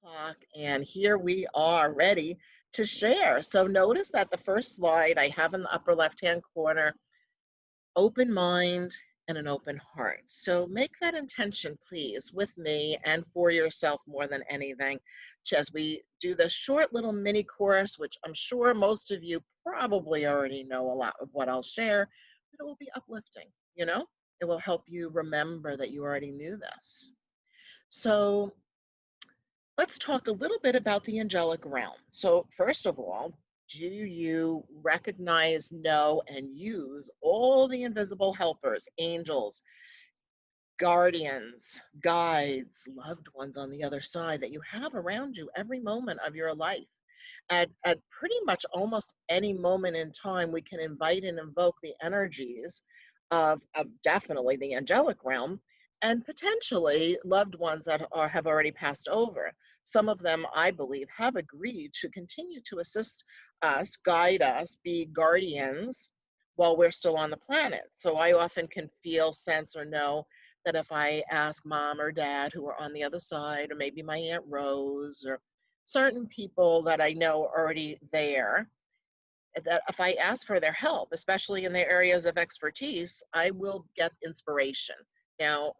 o'clock, and here we are ready to share. So notice that the first slide I have in the upper left-hand corner, open mind and an open heart. So make that intention, please, with me and for yourself more than anything, as we do this short little mini course, which I'm sure most of you probably already know a lot of what I'll share, but it will be uplifting, you know? It will help you remember that you already knew this. So let's talk a little bit about the angelic realm. So, first of all, do you recognize, know, and use all the invisible helpers, angels, guardians, guides, loved ones on the other side that you have around you every moment of your life? At pretty much almost any moment in time, we can invite and invoke the energies of definitely the angelic realm and potentially loved ones that have already passed over. Some of them, I believe, have agreed to continue to assist us, guide us, be guardians while we're still on the planet. So I often can feel, sense, or know that if I ask mom or dad who are on the other side, or maybe my Aunt Rose, or certain people that I know are already there, that if I ask for their help, especially in their areas of expertise, I will get inspiration. Now,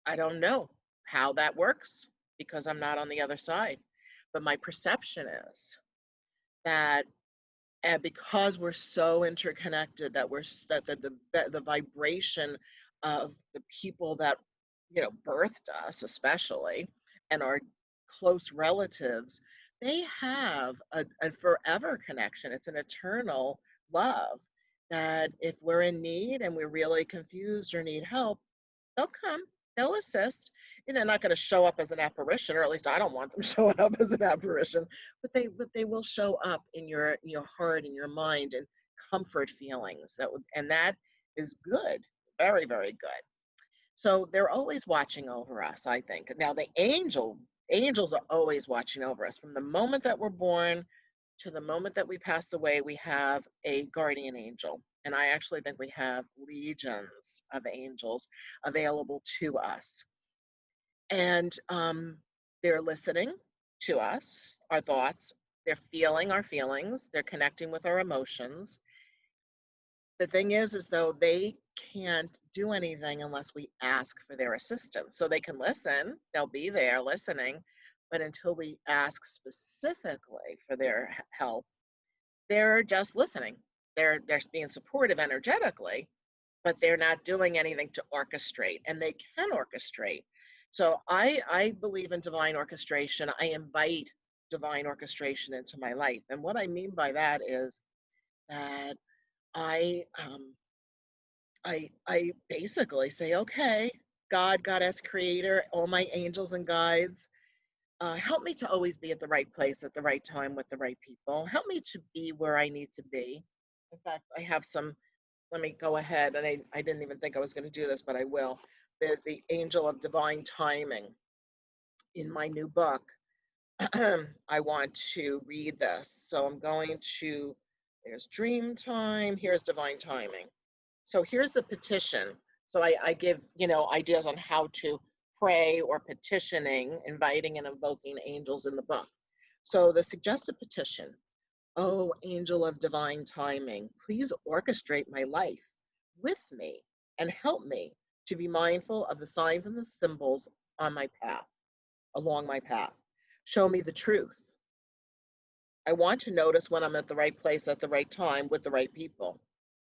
I don't know how that works because I'm not on the other side, but my perception is that, and because we're so interconnected, that that the vibration of the people that birthed us, especially, and our close relatives, they have a forever connection. It's an eternal love that if we're in need and we're really confused or need help, they'll come, they'll assist. And they're not going to show up as an apparition, or at least I don't want them showing up as an apparition, but they will show up in your heart, in your mind, and comfort feelings. That is good, very, very good. So they're always watching over us, I think. Now the angels are always watching over us from the moment that we're born to the moment that we pass away. We have a guardian angel, and I actually think we have legions of angels available to us, and they're listening to us, our thoughts. They're feeling our feelings. They're connecting with our emotions. The thing is though, they can't do anything unless we ask for their assistance. So they can listen, they'll be there listening, but until we ask specifically for their help, they're just listening. They're being supportive energetically, but they're not doing anything to orchestrate, and they can orchestrate. So I believe in divine orchestration. I invite divine orchestration into my life. And what I mean by that is that I I basically say, okay, God, Goddess, Creator, all my angels and guides, help me to always be at the right place at the right time with the right people. Help me to be where I need to be. In fact, I have some. Let me go ahead, and I didn't even think I was going to do this, but I will. There's the Angel of Divine Timing in my new book. I want to read this, so I'm going to. There's Dream Time. Here's Divine Timing. So here's the petition. So I give, ideas on how to pray or petitioning, inviting and invoking angels in the book. So the suggested petition: oh, angel of divine timing, please orchestrate my life with me and help me to be mindful of the signs and the symbols on my path, along my path. Show me the truth. I want to notice when I'm at the right place at the right time with the right people.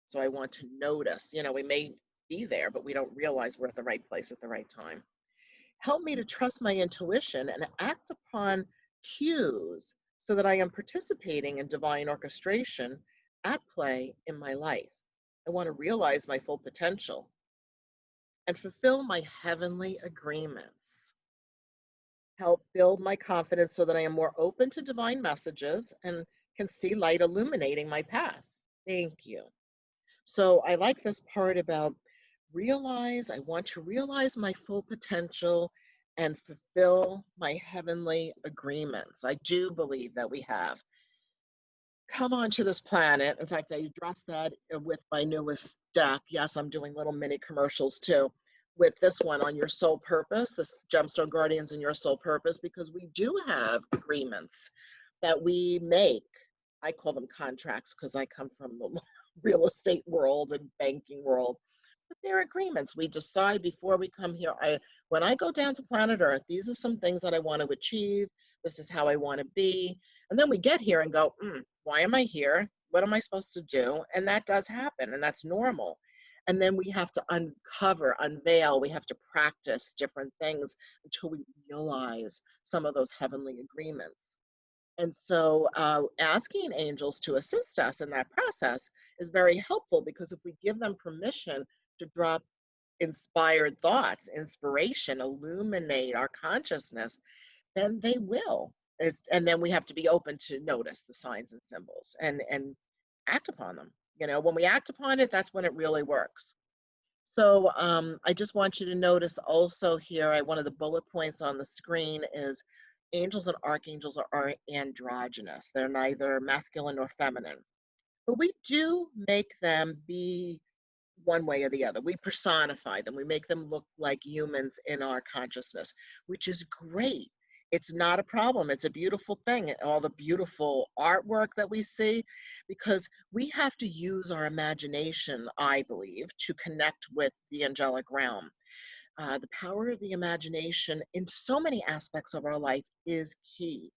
So I want to notice, we may be there, but we don't realize we're at the right place at the right time. Help me to trust my intuition and act upon cues so that I am participating in divine orchestration at play in my life. I want to realize my full potential and fulfill my heavenly agreements. Help build my confidence so that I am more open to divine messages and can see light illuminating my path. Thank you. So I like this part about I want to realize my full potential and fulfill my heavenly agreements. I do believe that we have come onto this planet. In fact, I addressed that with my newest deck. Yes, I'm doing little mini commercials too. with this one on your soul purpose, this gemstone guardians and your soul purpose, because we do have agreements that we make. I call them contracts because I come from the real estate world and banking world. But they're agreements. We decide before we come here. When I go down to planet Earth, these are some things that I want to achieve. This is how I want to be. And then we get here and go, why am I here? What am I supposed to do? And that does happen, and that's normal. And then we have to unveil, we have to practice different things until we realize some of those heavenly agreements. And so asking angels to assist us in that process is very helpful, because if we give them permission to drop inspired thoughts, inspiration, illuminate our consciousness, then they will. And then we have to be open to notice the signs and symbols and act upon them. When we act upon it, that's when it really works. So I just want you to notice also here, one of the bullet points on the screen is angels and archangels are androgynous. They're neither masculine nor feminine. But we do make them be one way or the other. We personify them. We make them look like humans in our consciousness, which is great. It's not a problem. It's a beautiful thing. All the beautiful artwork that we see, because we have to use our imagination, I believe, to connect with the angelic realm. The power of the imagination in so many aspects of our life is key.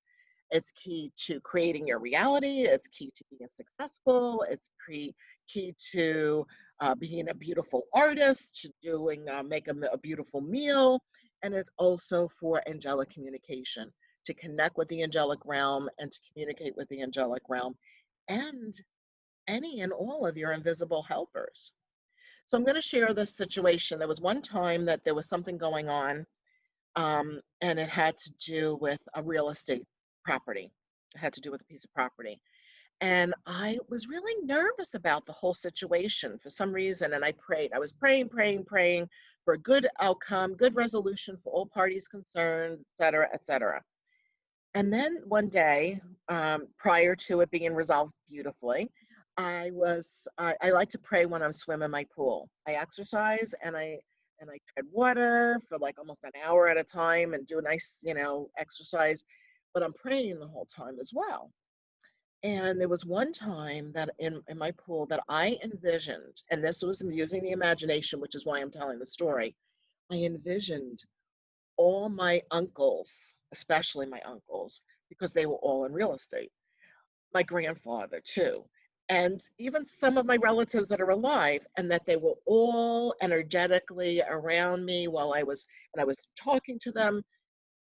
It's key to creating your reality. It's key to being successful. It's key to being a beautiful artist, to make a beautiful meal. And it's also for angelic communication, to connect with the angelic realm and to communicate with the angelic realm and any and all of your invisible helpers. So I'm going to share this situation. There was one time that there was something going on, and it had to do with a real estate property. It had to do with a piece of property. And I was really nervous about the whole situation for some reason. And I prayed. I was praying for a good outcome, good resolution for all parties concerned, et cetera, et cetera. And then one day, prior to it being resolved beautifully, I like to pray when I'm swimming my pool. I exercise and I tread water for like almost an hour at a time and do a nice, exercise, but I'm praying the whole time as well. And there was one time that in my pool that I envisioned, and this was using the imagination, which is why I'm telling the story. I envisioned all my uncles, especially my uncles, because they were all in real estate, my grandfather too, and even some of my relatives that are alive, and that they were all energetically around me while I was talking to them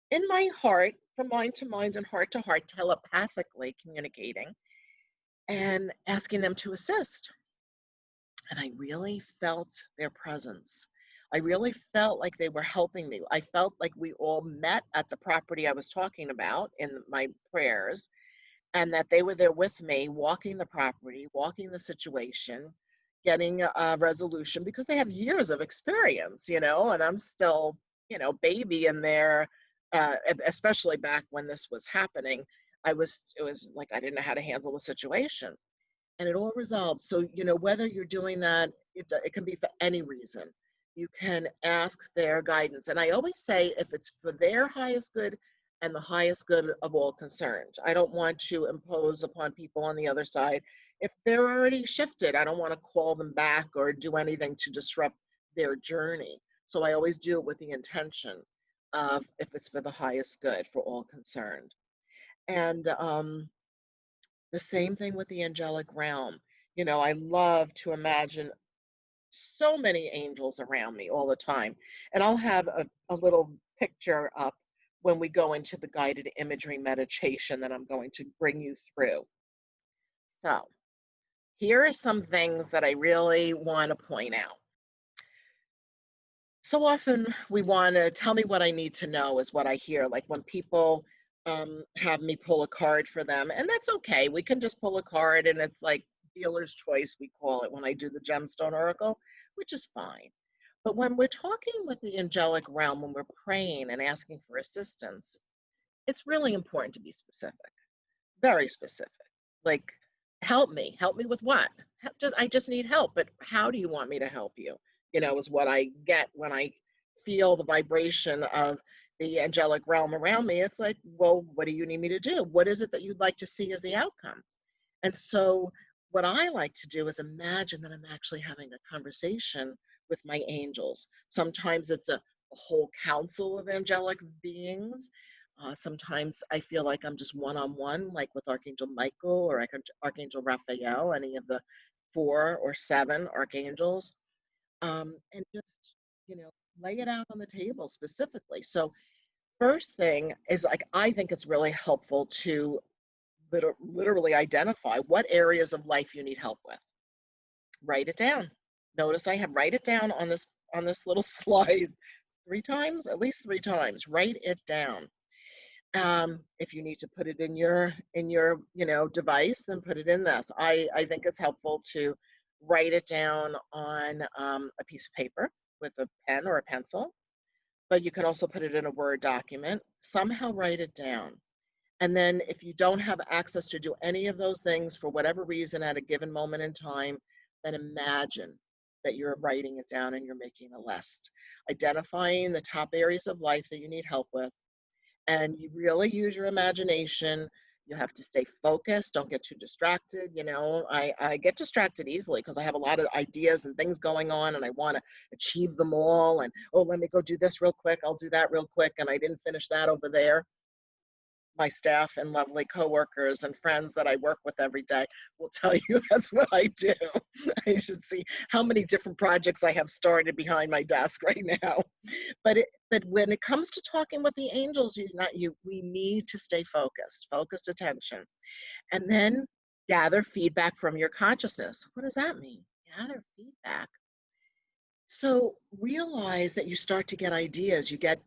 in my heart, from mind to mind and heart to heart, telepathically communicating and asking them to assist. And I really felt their presence. I really felt like they were helping me. I felt like we all met at the property I was talking about in my prayers, and that they were there with me, walking the property, walking the situation, getting a resolution, because they have years of experience, and I'm still, baby in there, especially back when this was happening. It was like I didn't know how to handle the situation. And it all resolved. So, whether you're doing that, it can be for any reason. You can ask their guidance. And I always say, if it's for their highest good and the highest good of all concerned, I don't want to impose upon people on the other side. If they're already shifted, I don't want to call them back or do anything to disrupt their journey. So I always do it with the intention of if it's for the highest good for all concerned. And the same thing with the angelic realm. I love to imagine so many angels around me all the time. And I'll have a little picture up when we go into the guided imagery meditation that I'm going to bring you through. So here are some things that I really want to point out. So often we want to tell me what I need to know is what I hear. Like when people have me pull a card for them, and that's okay. We can just pull a card, and it's like dealer's choice, we call it when I do the gemstone oracle, which is fine. But when we're talking with the angelic realm, when we're praying and asking for assistance, it's really important to be specific, very specific. Like, help me with what? I just need help, but how do you want me to help you? is what I get when I feel the vibration of the angelic realm around me. It's like, well, what do you need me to do? What is it that you'd like to see as the outcome? And so, what I like to do is imagine that I'm actually having a conversation with my angels. Sometimes it's a whole council of angelic beings. Sometimes I feel like I'm just one on one, like with Archangel Michael or Archangel Raphael, any of the 4 or 7 archangels, and just, you know, lay it out on the table specifically. So, first thing is, like, I think it's really helpful to literally identify what areas of life you need help with. Write it down. Notice I have write it down on this little slide 3 times, at least 3 times. Write it down. If you need to put it in your device, then put it in this. I think it's helpful to write it down on a piece of paper with a pen or a pencil, but you can also put it in a Word document. Somehow write it down. And then if you don't have access to do any of those things for whatever reason at a given moment in time, then imagine that you're writing it down and you're making a list, identifying the top areas of life that you need help with. And you really use your imagination. You have to stay focused. Don't get too distracted. I get distracted easily because I have a lot of ideas and things going on and I want to achieve them all. And, oh, let me go do this real quick. I'll do that real quick. And I didn't finish that over there. My staff and lovely coworkers and friends that I work with every day will tell you that's what I do. I should see how many different projects I have started behind my desk right now. But when it comes to talking with the angels, we need to stay focused attention, and then gather feedback from your consciousness. What does that mean? Gather feedback. So realize that you start to get ideas, you get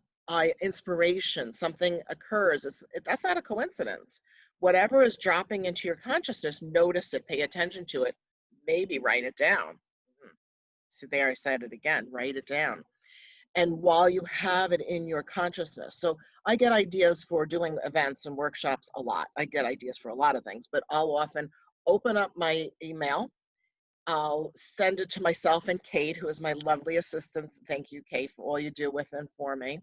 inspiration, something occurs. That's not a coincidence. Whatever is dropping into your consciousness, notice it, pay attention to it, maybe write it down. See, there I said it again, write it down. And while you have it in your consciousness, so I get ideas for doing events and workshops a lot. I get ideas for a lot of things, but I'll often open up my email. I'll send it to myself and Kate, who is my lovely assistant. Thank you, Kate, for all you do with and for me.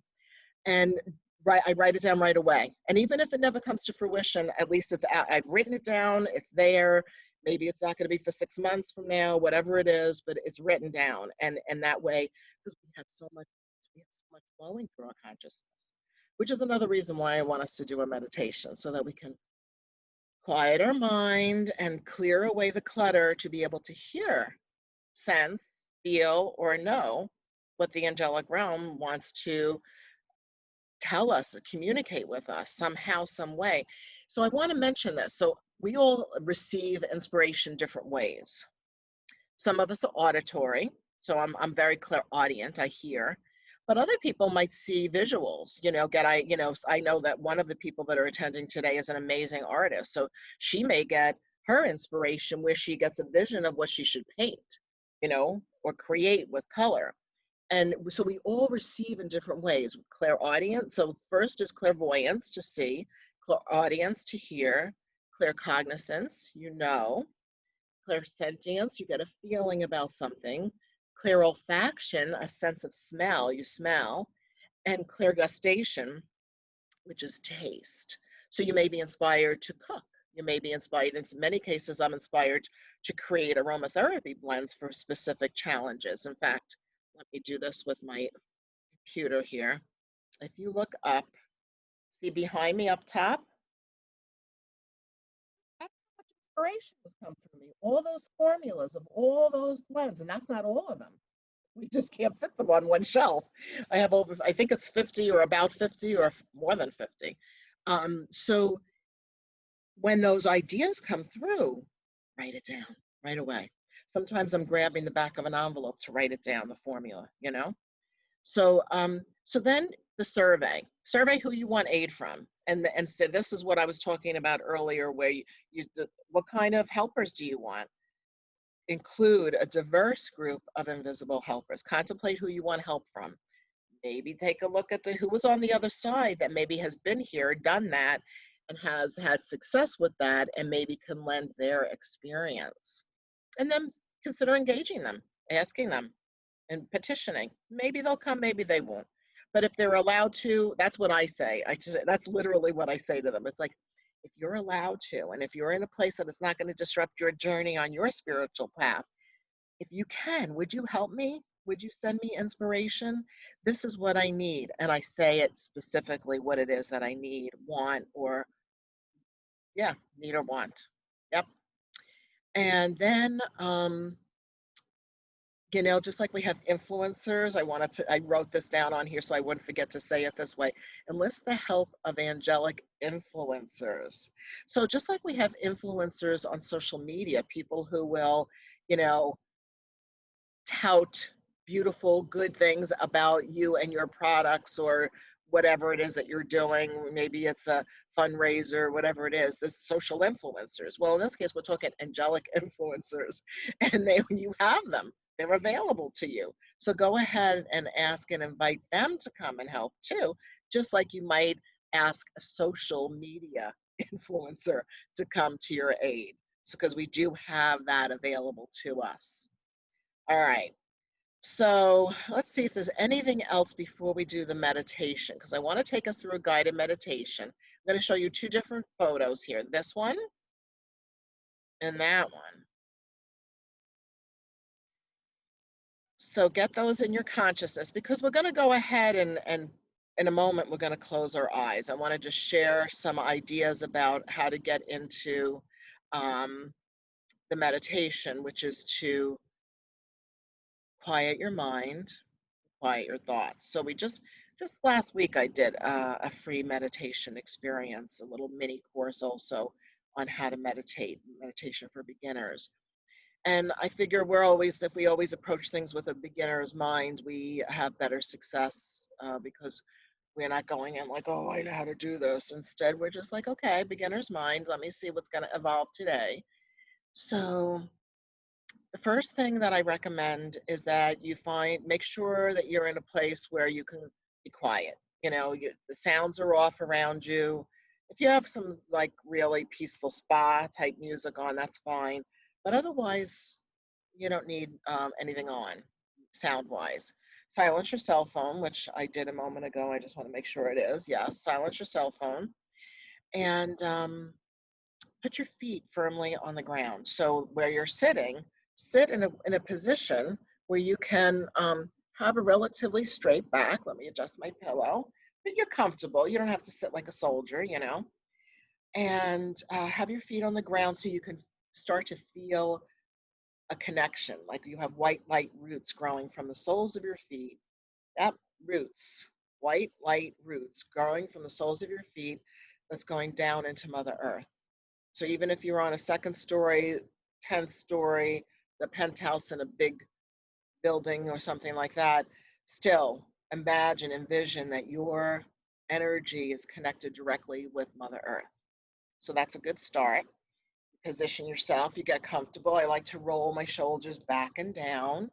And I write it down right away. And even if it never comes to fruition, at least it's out. I've written it down. It's there. Maybe it's not going to be for 6 months from now, whatever it is, but it's written down. And that way, because we have so much flowing through our consciousness, which is another reason why I want us to do a meditation, so that we can quiet our mind and clear away the clutter to be able to hear, sense, feel, or know what the angelic realm wants to tell us, communicate with us somehow, some way. So I want to mention this. So we all receive inspiration different ways. Some of us are auditory. So I'm very clairaudient, I hear. But other people might see visuals, I know that one of the people that are attending today is an amazing artist. So she may get her inspiration where she gets a vision of what she should paint, or create with color. And so we all receive in different ways. Clairaudience, so first is clairvoyance, to see, clairaudience, to hear, claircognizance, clairsentience, you get a feeling about something, clairolfaction, a sense of smell, you smell, and clairgustation, which is taste. So you may be inspired to cook. You may be inspired, in many cases, I'm inspired to create aromatherapy blends for specific challenges. In fact, let me do this with my computer here. If you look up, see behind me up top, that's how much inspiration has come through me. All those formulas of all those blends, and that's not all of them. We just can't fit them on one shelf. I have I think it's 50 or about 50 or more than 50. So when those ideas come through, write it down right away. Sometimes I'm grabbing the back of an envelope to write it down, the formula. So so then the survey who you want aid from, and so this is what I was talking about earlier, where what kind of helpers do you want? Include a diverse group of invisible helpers. Contemplate who you want help from. Maybe take a look at who was on the other side that maybe has been here, done that, and has had success with that, and maybe can lend their experience. And then consider engaging them, asking them, and petitioning. Maybe they'll come, maybe they won't. But if they're allowed to, that's what I say. That's literally what I say to them. It's like, if you're allowed to, and if you're in a place that it's not going to disrupt your journey on your spiritual path, if you can, would you help me? Would you send me inspiration? This is what I need. And I say it specifically what it is that I need, want, or yeah, need or want. Yep. And then, just like we have influencers, I wrote this down on here so I wouldn't forget to say it this way. Enlist the help of angelic influencers. So just like we have influencers on social media, people who will, you know, tout beautiful, good things about you and your products or whatever it is that you're doing. Maybe it's a fundraiser, whatever it is, this social influencers. Well, in this case, we're talking angelic influencers, and when you have them, they're available to you. So go ahead and ask and invite them to come and help too, just like you might ask a social media influencer to come to your aid. So, because we do have that available to us. All right. So let's see if there's anything else before we do the meditation, because I want to take us through a guided meditation. I'm going to show you two different photos here, this one and that one. So get those in your consciousness, because we're going to go ahead and in a moment, we're going to close our eyes. I want to just share some ideas about how to get into the meditation, which is to quiet your mind, quiet your thoughts. So we just last week I did a free meditation experience, a little mini course also on how to meditation for beginners. And I figure if we always approach things with a beginner's mind, we have better success because we're not going in like, oh, I know how to do this. Instead, we're just like, okay, beginner's mind, let me see what's going to evolve today. So the first thing that I recommend is that make sure that you're in a place where you can be quiet. The sounds are off around you. If you have some like really peaceful spa type music on, that's fine. But otherwise, you don't need anything on sound wise. Silence your cell phone, which I did a moment ago. I just want to make sure it is. Yes, silence your cell phone. And put your feet firmly on the ground. So where you're sitting, sit in a position where you can have a relatively straight back. Let me adjust my pillow. But you're comfortable. You don't have to sit like a soldier, and have your feet on the ground so you can start to feel a connection, like you have white light roots growing from the soles of your feet. That roots, white light roots growing from the soles of your feet, that's going down into Mother Earth. So even if you're on a second story, 10th story, the penthouse in a big building or something like that, still envision that your energy is connected directly with Mother Earth. So that's a good start. Position yourself, you get comfortable. I like to roll my shoulders back and down.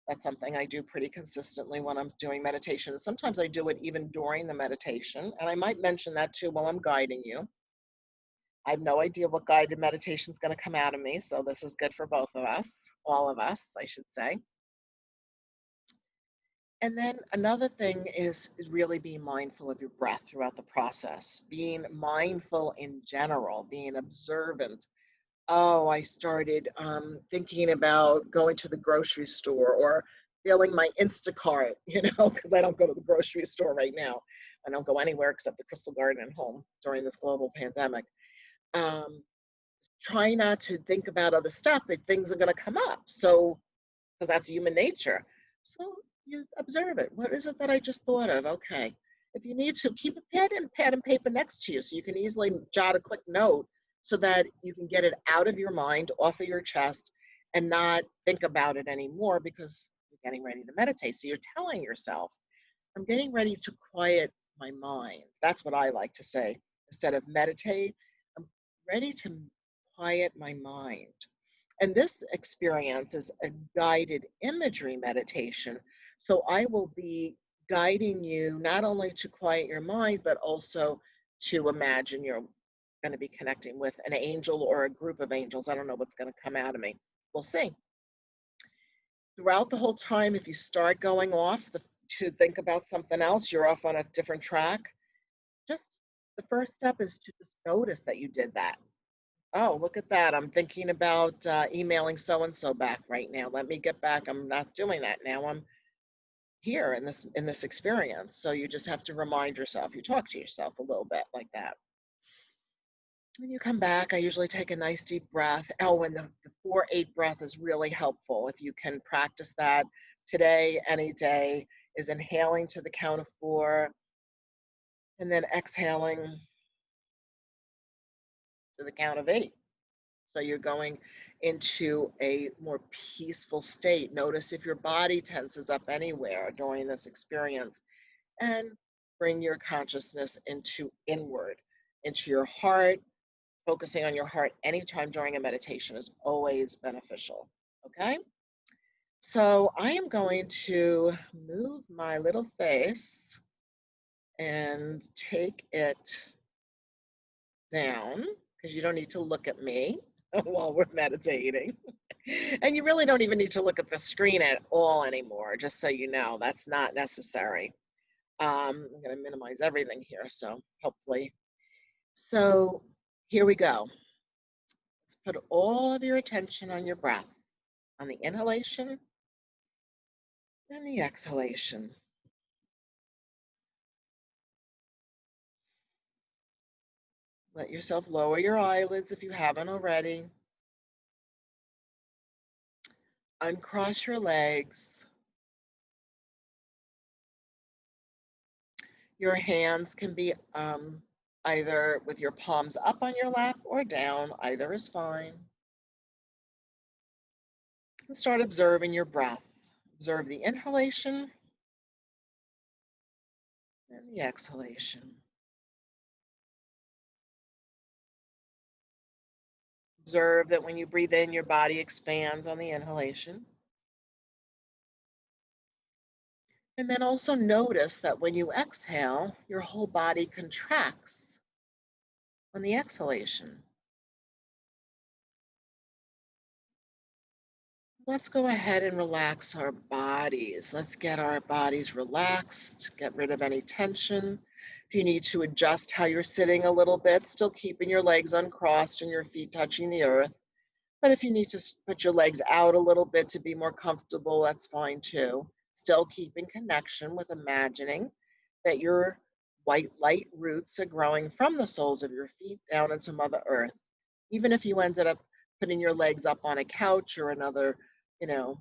That's something I do pretty consistently when I'm doing meditation. Sometimes I do it even during the meditation, and I might mention that too while I'm guiding you. I have no idea what guided meditation is going to come out of me, so this is good for both of us, all of us, I should say. And then another thing is really being mindful of your breath throughout the process, being mindful in general, being observant. Oh, I started thinking about going to the grocery store or filling my Instacart, because I don't go to the grocery store right now. I don't go anywhere except the Crystal Garden and home during this global pandemic. Try not to think about other stuff, but things are going to come up. So, because that's human nature. So you observe it. What is it that I just thought of? Okay. If you need to, keep a pad and paper next to you so you can easily jot a quick note so that you can get it out of your mind, off of your chest, and not think about it anymore because you're getting ready to meditate. So you're telling yourself, I'm getting ready to quiet my mind. That's what I like to say. Instead of meditate, I'm ready to quiet my mind. And this experience is a guided imagery meditation. So I will be guiding you not only to quiet your mind, but also to imagine you're going to be connecting with an angel or a group of angels. I don't know what's going to come out of me. We'll see. Throughout the whole time, if you start going off to think about something else, you're off on a different track, just the first step is to just notice that you did that. Oh, look at that. I'm thinking about emailing so and so back right now. Let me get back. I'm not doing that now. I'm here in this experience. So you just have to remind yourself. You talk to yourself a little bit like that. When you come back, I usually take a nice deep breath. Oh, and the 4-8 breath is really helpful. If you can practice that today, any day, is inhaling to the count of 4 and then exhaling to the count of 8. So you're going into a more peaceful state. Notice if your body tenses up anywhere during this experience, and bring your consciousness into inward, into your heart. Focusing on your heart anytime during a meditation is always beneficial. Okay? So I am going to move my little face and take it down because you don't need to look at me while we're meditating. And you really don't even need to look at the screen at all anymore, just so you know, that's not necessary. I'm going to minimize everything here, so hopefully. So here we go. Let's put all of your attention on your breath, on the inhalation and the exhalation. Let yourself lower your eyelids if you haven't already. Uncross your legs. Your hands can be either with your palms up on your lap or down, either is fine. And start observing your breath. Observe the inhalation and the exhalation. Observe that when you breathe in, your body expands on the inhalation. And then also notice that when you exhale, your whole body contracts on the exhalation. Let's go ahead and relax our bodies. Let's get our bodies relaxed, get rid of any tension. If you need to adjust how you're sitting a little bit, still keeping your legs uncrossed and your feet touching the earth. But if you need to put your legs out a little bit to be more comfortable, that's fine too. Still keeping connection with imagining that your white light roots are growing from the soles of your feet down into Mother Earth. Even if you ended up putting your legs up on a couch or another, you know,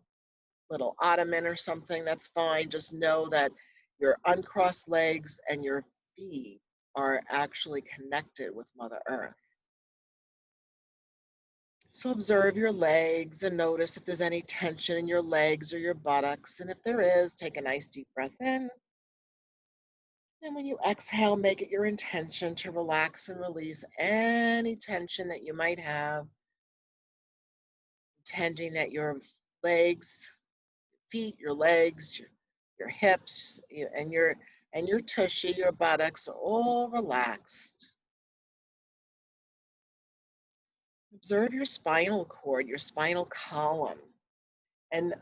little ottoman or something, that's fine. Just know that your uncrossed legs and your feet are actually connected with Mother Earth. So observe your legs and notice if there's any tension in your legs or your buttocks. And if there is, take a nice deep breath in. And when you exhale, make it your intention to relax and release any tension that you might have, intending that your legs, feet, your legs, your hips, and your tushy, your buttocks are all relaxed. Observe your spinal cord, your spinal column, and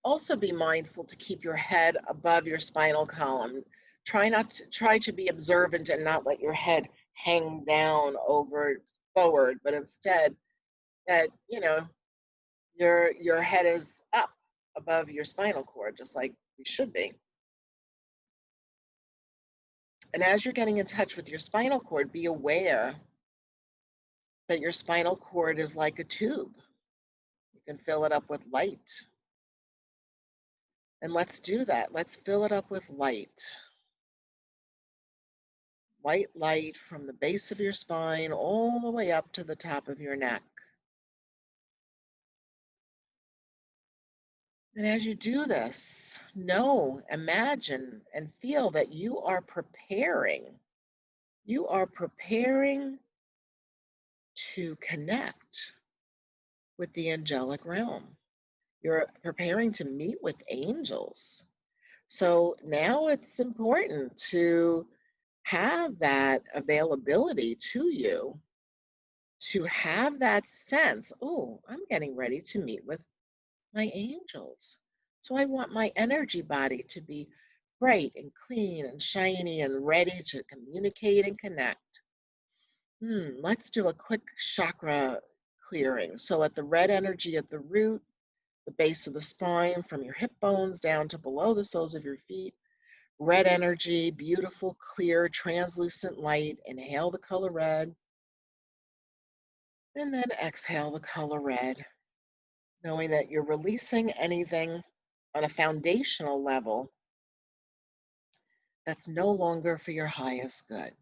also be mindful to keep your head above your spinal column. Try to be observant and not let your head hang down over forward, but instead that, you know, your head is up above your spinal cord, just like you should be. And as you're getting in touch with your spinal cord, be aware that your spinal cord is like a tube. You can fill it up with light. And let's do that. Let's fill it up with light. White light from the base of your spine all the way up to the top of your neck. And as you do this, know, imagine, and feel that you are preparing. You are preparing to connect with the angelic realm. You're preparing to meet with angels. So now it's important to have that availability to you, to have that sense, oh, I'm getting ready to meet with My angels. So I want my energy body to be bright and clean and shiny and ready to communicate and connect. Let's do a quick chakra clearing. So at the red energy at the root, the base of the spine, from your hip bones down to below the soles of your feet. Red energy, beautiful, clear, translucent light. Inhale the color red, and then exhale the color red, knowing that you're releasing anything on a foundational level that's no longer for your highest good.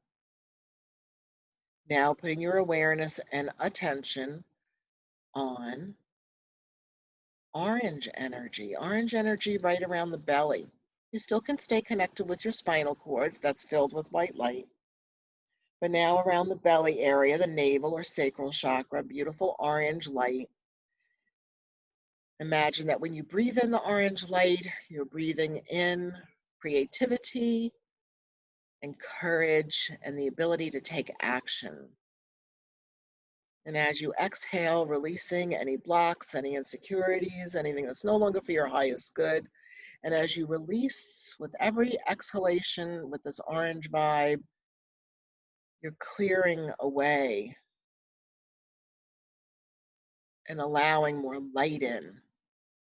Now putting your awareness and attention on orange energy right around the belly. You still can stay connected with your spinal cord that's filled with white light. But now around the belly area, the navel or sacral chakra, beautiful orange light. Imagine that when you breathe in the orange light, you're breathing in creativity and courage and the ability to take action. And as you exhale, releasing any blocks, any insecurities, anything that's no longer for your highest good. And as you release with every exhalation with this orange vibe, you're clearing away and allowing more light in.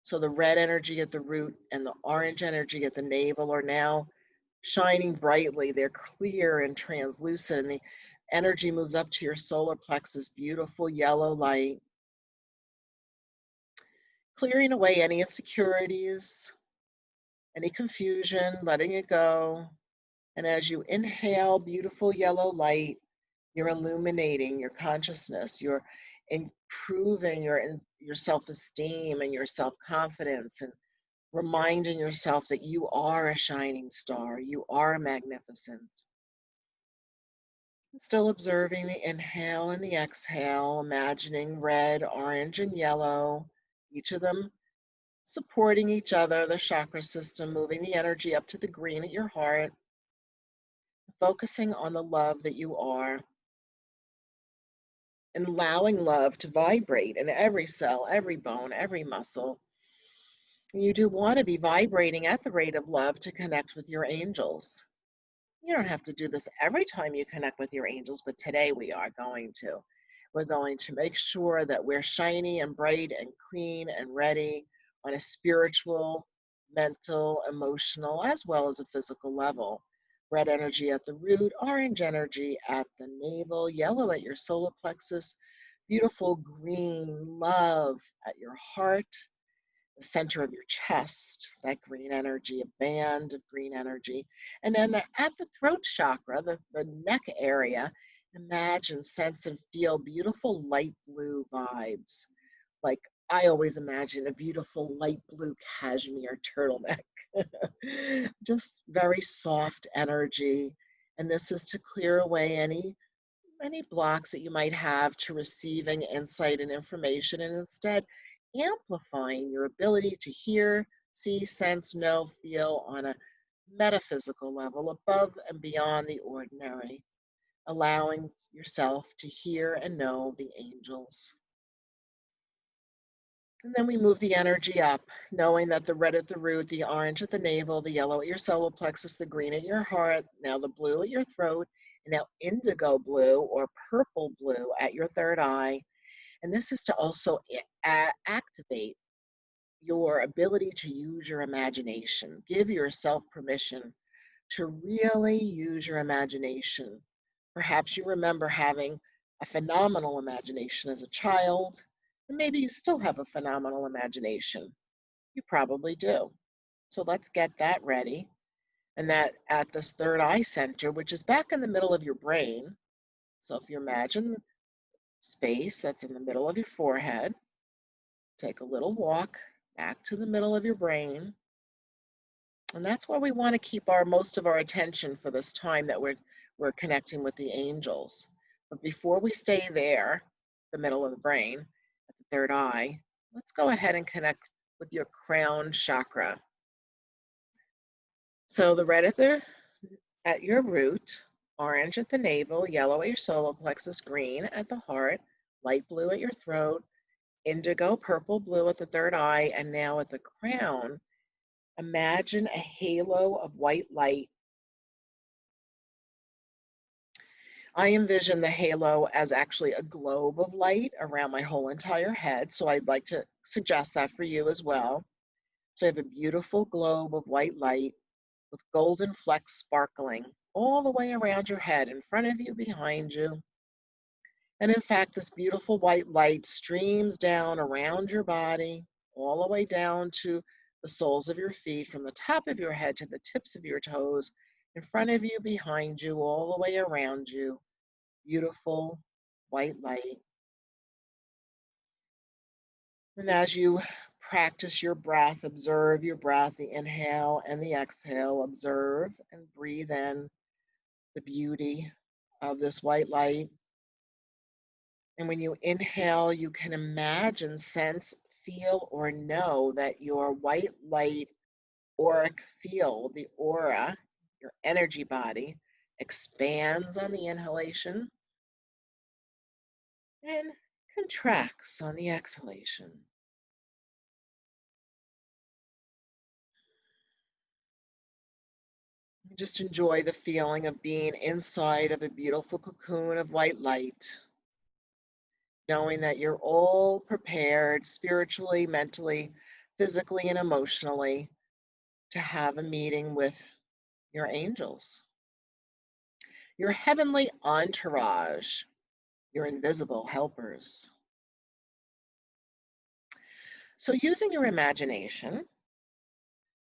So the red energy at the root and the orange energy at the navel are now shining brightly. They're clear and translucent. And the energy moves up to your solar plexus, beautiful yellow light, clearing away any insecurities, any confusion, letting it go. And as you inhale beautiful yellow light, you're illuminating your consciousness. You're improving your self-esteem and your self-confidence, and reminding yourself that you are a shining star. You are magnificent. Still observing the inhale and the exhale, imagining red, orange, and yellow, each of them supporting each other, the chakra system, moving the energy up to the green at your heart, focusing on the love that you are, and allowing love to vibrate in every cell, every bone, every muscle. You do want to be vibrating at the rate of love to connect with your angels. You don't have to do this every time you connect with your angels, but today we are going to. We're going to make sure that we're shiny and bright and clean and ready on a spiritual, mental, emotional, as well as a physical level. Red energy at the root, orange energy at the navel, yellow at your solar plexus, beautiful green love at your heart, the center of your chest, that green energy, a band of green energy. And then at the throat chakra, the neck area, imagine, sense, and feel beautiful light blue vibes. Like I always imagine a beautiful light blue cashmere turtleneck. Just very soft energy. And this is to clear away any blocks that you might have to receiving insight and information, and instead amplifying your ability to hear, see, sense, know, feel on a metaphysical level above and beyond the ordinary, allowing yourself to hear and know the angels. And then we move the energy up, knowing that the red at the root, the orange at the navel, the yellow at your solar plexus, the green at your heart, now the blue at your throat, and now indigo blue or purple blue at your third eye. And this is to also activate your ability to use your imagination. Give yourself permission to really use your imagination. Perhaps you remember having a phenomenal imagination as a child, and maybe you still have a phenomenal imagination. You probably do. So let's get that ready. And that at this third eye center, which is back in the middle of your brain. So if you imagine space that's in the middle of your forehead, take a little walk back to the middle of your brain. And that's where we want to keep most of our attention for this time that we're connecting with the angels. But before we stay there, the middle of the brain, at the third eye, let's go ahead and connect with your crown chakra. So the red at your root, orange at the navel, yellow at your solar plexus, green at the heart, light blue at your throat, indigo, purple, blue at the third eye, and now at the crown, imagine a halo of white light. I envision the halo as actually a globe of light around my whole entire head, so I'd like to suggest that for you as well. So you have a beautiful globe of white light with golden flecks sparkling all the way around your head, in front of you, behind you. And in fact, this beautiful white light streams down around your body, all the way down to the soles of your feet, from the top of your head to the tips of your toes, in front of you, behind you, all the way around you. Beautiful white light. And as you practice your breath, observe your breath, the inhale and the exhale. Observe and breathe in the beauty of this white light. And when you inhale, you can imagine, sense, feel, or know that your white light auric field, the aura, your energy body, expands on the inhalation and contracts on the exhalation. Just enjoy the feeling of being inside of a beautiful cocoon of white light, knowing that you're all prepared spiritually, mentally, physically, and emotionally to have a meeting with your angels, your heavenly entourage, your invisible helpers. So, using your imagination,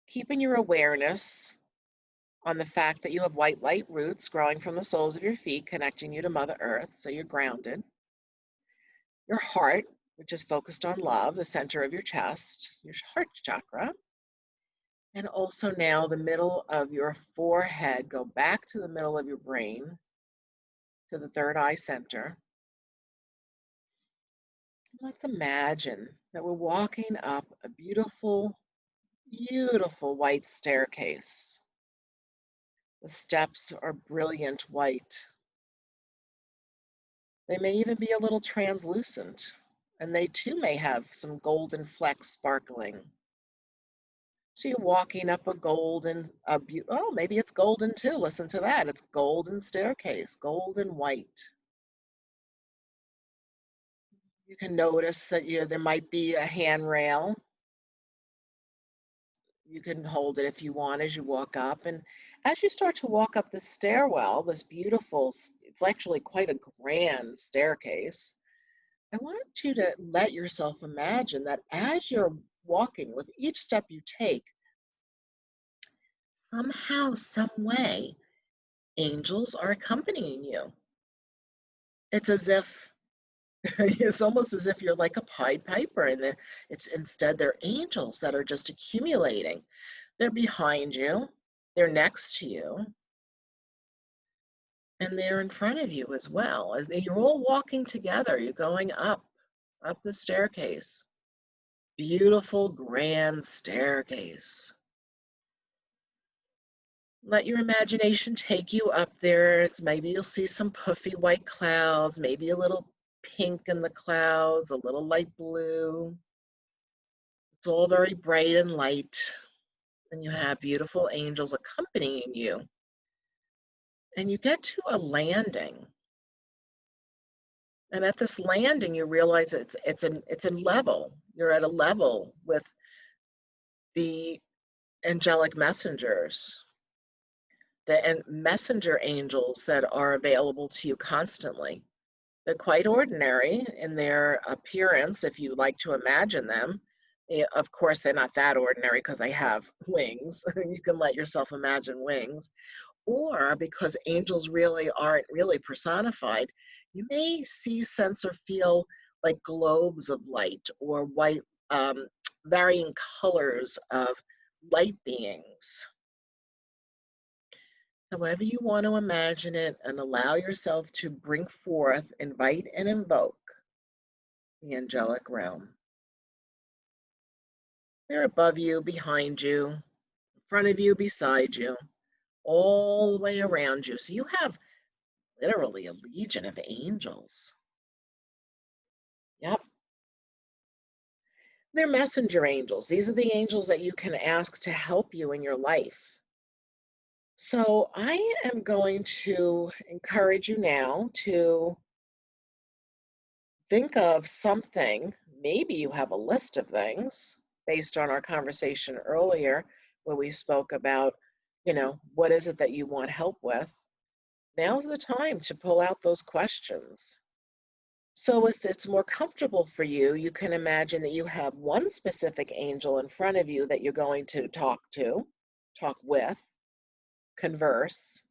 keeping your awareness on the fact that you have white light roots growing from the soles of your feet, connecting you to Mother Earth, so you're grounded. Your heart, which is focused on love, the center of your chest, your heart chakra. And also now the middle of your forehead, go back to the middle of your brain, to the third eye center. Let's imagine that we're walking up a beautiful, beautiful white staircase. The steps are brilliant white. They may even be a little translucent, and they too may have some golden flecks sparkling. So you're walking up a golden, oh, maybe it's golden too. Listen to that. It's golden staircase, golden white. You can notice that there might be a handrail. You can hold it if you want as you walk up. And as you start to walk up the stairwell, this beautiful, it's actually quite a grand staircase. I want you to let yourself imagine that as you're walking, with each step you take, somehow, some way, angels are accompanying you. It's as if it's almost as if you're like a Pied Piper, and it's instead they're angels that are just accumulating. They're behind you, they're next to you, and they're in front of you as well. As you're all walking together, you're going up the staircase. Beautiful, grand staircase. Let your imagination take you up there. Maybe you'll see some puffy white clouds, maybe a little pink in the clouds, a little light blue. It's all very bright and light. And you have beautiful angels accompanying you. And you get to a landing. And at this landing, you realize it's a level. You're at a level with the angelic messengers, the messenger angels that are available to you constantly. They're quite ordinary in their appearance, if you like to imagine them. Of course, they're not that ordinary because they have wings. You can let yourself imagine wings. Or because angels really aren't really personified, you may see, sense, or feel like globes of light or white, varying colors of light beings. However you want to imagine it, and allow yourself to bring forth, invite, and invoke the angelic realm. They're above you, behind you, in front of you, beside you, all the way around you. So you have literally a legion of angels. Yep. They're messenger angels. These are the angels that you can ask to help you in your life. So I am going to encourage you now to think of something. Maybe you have a list of things based on our conversation earlier where we spoke about, what is it that you want help with? Now's the time to pull out those questions. So if it's more comfortable for you, you can imagine that you have one specific angel in front of you that you're going to talk with, converse,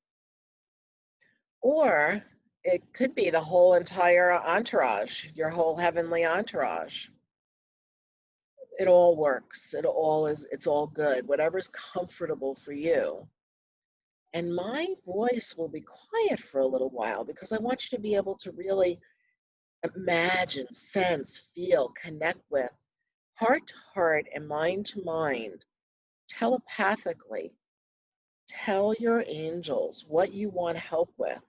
or it could be the whole entire entourage, your whole heavenly entourage. It all works. It's all good. Whatever's comfortable for you. And my voice will be quiet for a little while because I want you to be able to really imagine, sense, feel, connect with, heart to heart and mind to mind, telepathically. Tell your angels what you want help with.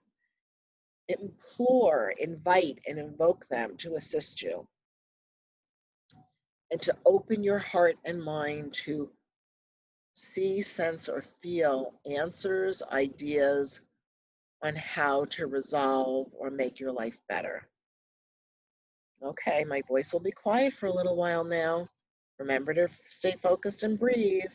Implore, invite, and invoke them to assist you. And to open your heart and mind to see, sense, or feel answers, ideas on how to resolve or make your life better. Okay, my voice will be quiet for a little while now. Remember to stay focused and breathe.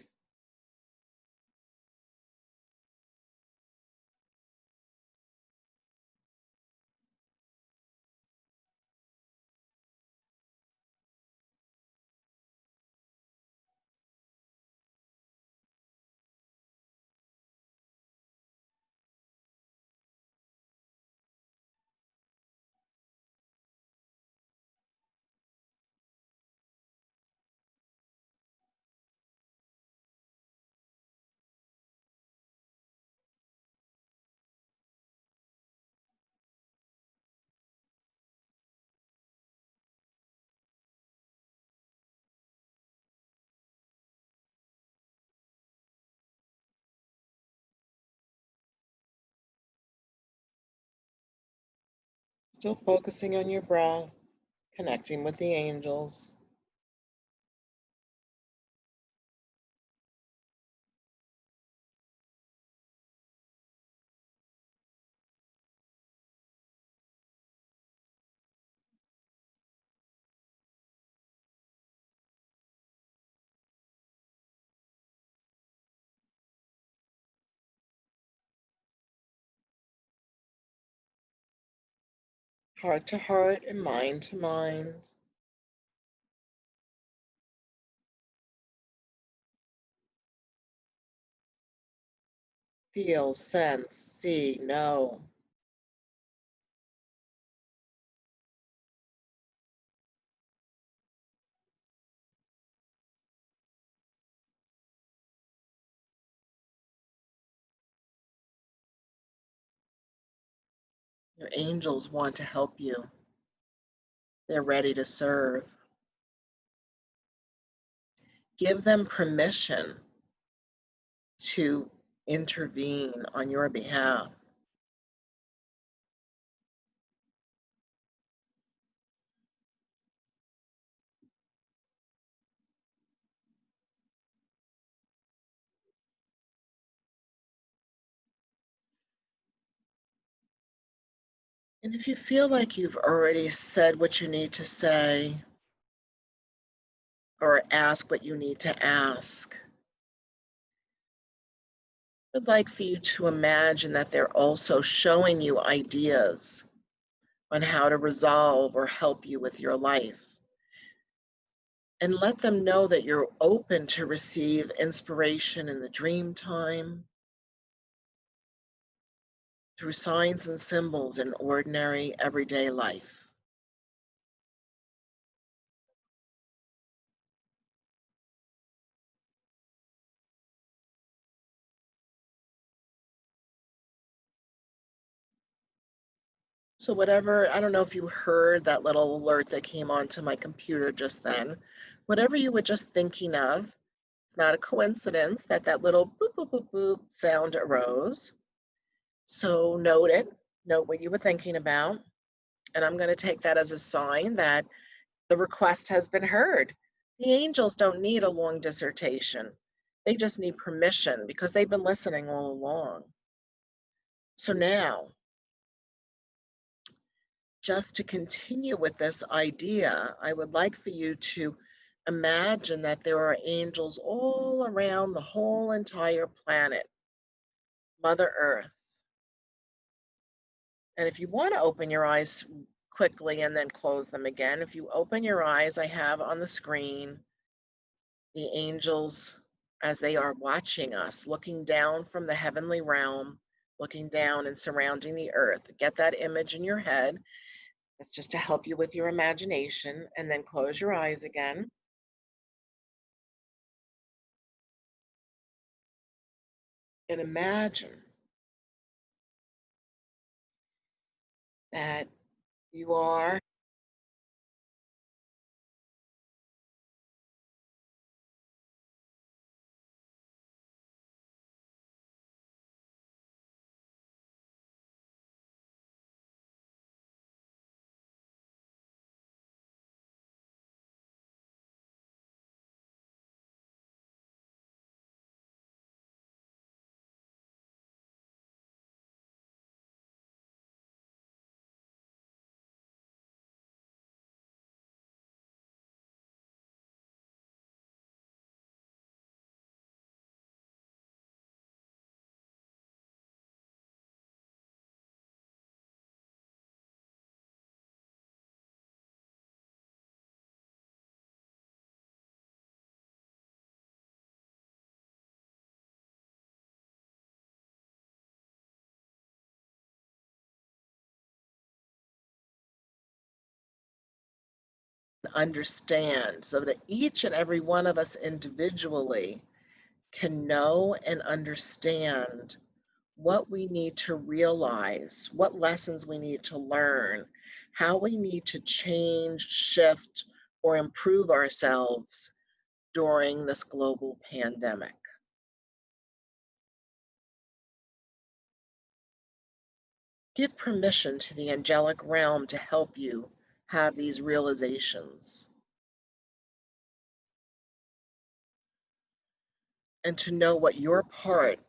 Still focusing on your breath, connecting with the angels. Heart to heart and mind to mind. Feel, sense, see, know. Your angels want to help you. They're ready to serve. Give them permission to intervene on your behalf. And if you feel like you've already said what you need to say or ask what you need to ask, I'd like for you to imagine that they're also showing you ideas on how to resolve or help you with your life. And let them know that you're open to receive inspiration in the dream time, through signs and symbols in ordinary, everyday life. So whatever, I don't know if you heard that little alert that came onto my computer just then. Whatever you were just thinking of, it's not a coincidence that that little boop, boop, boop, boop sound arose. So note it, note what you were thinking about, and I'm going to take that as a sign that the request has been heard. The angels don't need a long dissertation. They just need permission because they've been listening all along. So now, just to continue with this idea, I would like for you to imagine that there are angels all around the whole entire planet, Mother Earth. And if you want to open your eyes quickly and then close them again, if you open your eyes, I have on the screen the angels as they are watching us, looking down from the heavenly realm, looking down and surrounding the earth. Get that image in your head. It's just to help you with your imagination. And then close your eyes again. And imagine that you are understand so that each and every one of us individually can know and understand what we need to realize, what lessons we need to learn, how we need to change, shift, or improve ourselves during this global pandemic. Give permission to the angelic realm to help you have these realizations and to know what your part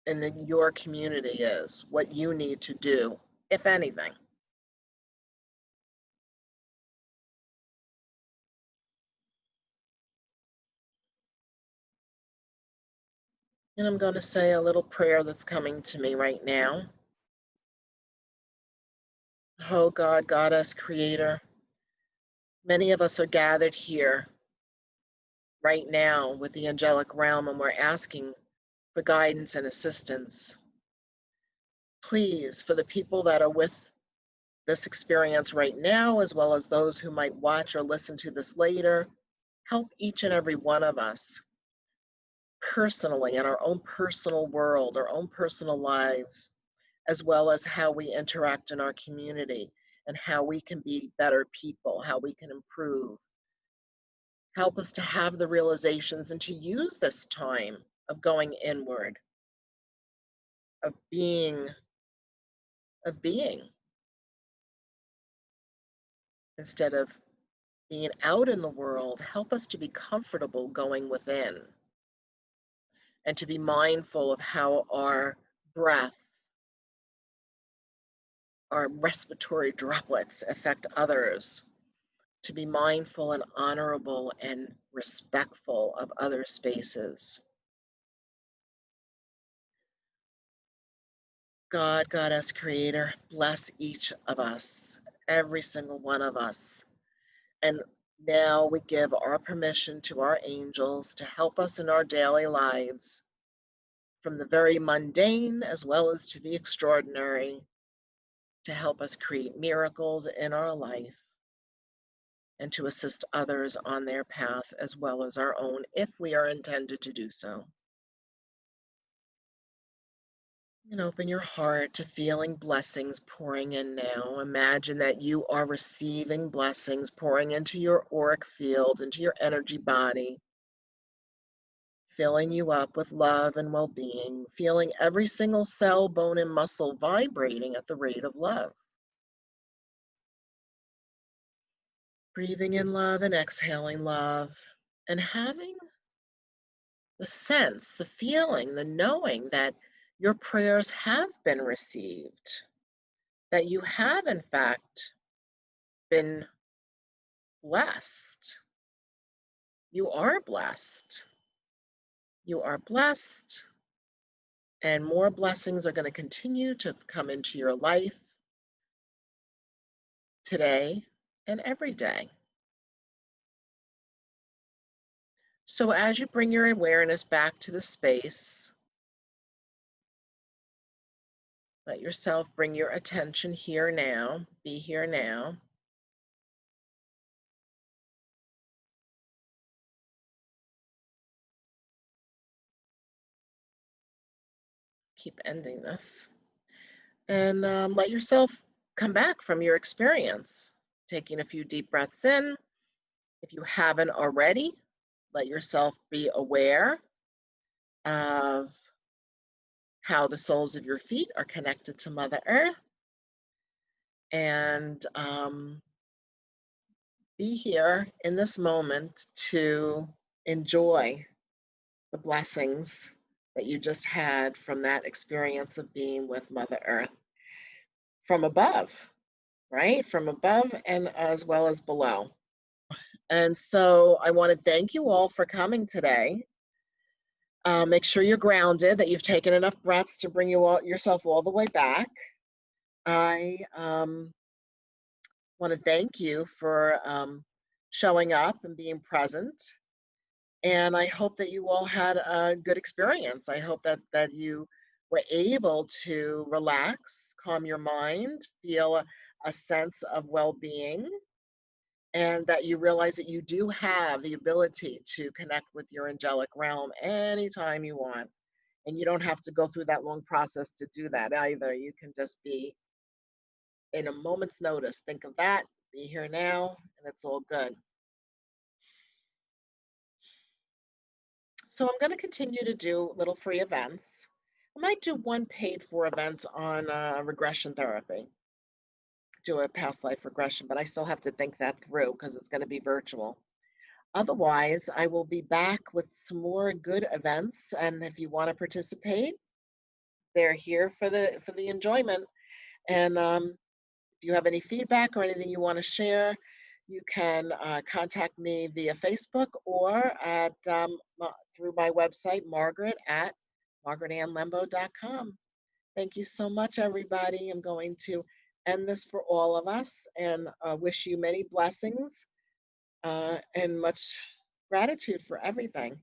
in your community is, what you need to do, if anything. And I'm going to say a little prayer that's coming to me right now. Oh God, Goddess, Creator, many of us are gathered here right now with the angelic realm and we're asking for guidance and assistance. Please, for the people that are with this experience right now, as well as those who might watch or listen to this later, help each and every one of us personally in our own personal world, our own personal lives, as well as how we interact in our community and how we can be better people, how we can improve. Help us to have the realizations and to use this time of going inward, of being, of being, instead of being out in the world. Help us to be comfortable going within and to be mindful of how our breath, our respiratory droplets affect others, to be mindful and honorable and respectful of other spaces. God, Goddess, Creator, bless each of us, every single one of us. And now we give our permission to our angels to help us in our daily lives, from the very mundane as well as to the extraordinary, to help us create miracles in our life and to assist others on their path as well as our own, if we are intended to do so. And open your heart to feeling blessings pouring in now. Imagine that you are receiving blessings pouring into your auric field, into your energy body, filling you up with love and well-being, feeling every single cell, bone, and muscle vibrating at the rate of love. Breathing in love and exhaling love, and having the sense, the feeling, the knowing that your prayers have been received, that you have, in fact, been blessed. You are blessed. You are blessed, and more blessings are going to continue to come into your life today and every day. So, as you bring your awareness back to the space, let yourself bring your attention here now, be here now. Keep ending this. And let yourself come back from your experience, taking a few deep breaths in. If you haven't already, let yourself be aware of how the soles of your feet are connected to Mother Earth, and be here in this moment to enjoy the blessings that you just had from that experience of being with Mother Earth from above, right? From above and as well as below. And so I want to thank you all for coming today. Make sure you're grounded, that you've taken enough breaths to bring yourself all the way back. I want to thank you for showing up and being present. And I hope that you all had a good experience. I hope that you were able to relax, calm your mind, feel a sense of well-being, and that you realize that you do have the ability to connect with your angelic realm anytime you want. And you don't have to go through that long process to do that either. You can just be in a moment's notice. Think of that, be here now, and it's all good. So I'm going to continue to do little free events. I might do one paid for event on regression therapy, do a past life regression, but I still have to think that through because it's going to be virtual. Otherwise, I will be back with some more good events, and if you want to participate, they're here for the enjoyment. And if you have any feedback or anything you want to share, you can contact me via Facebook or at through my website, Margaret at margaretannlembo.com. Thank you so much, everybody. I'm going to end this for all of us and wish you many blessings and much gratitude for everything.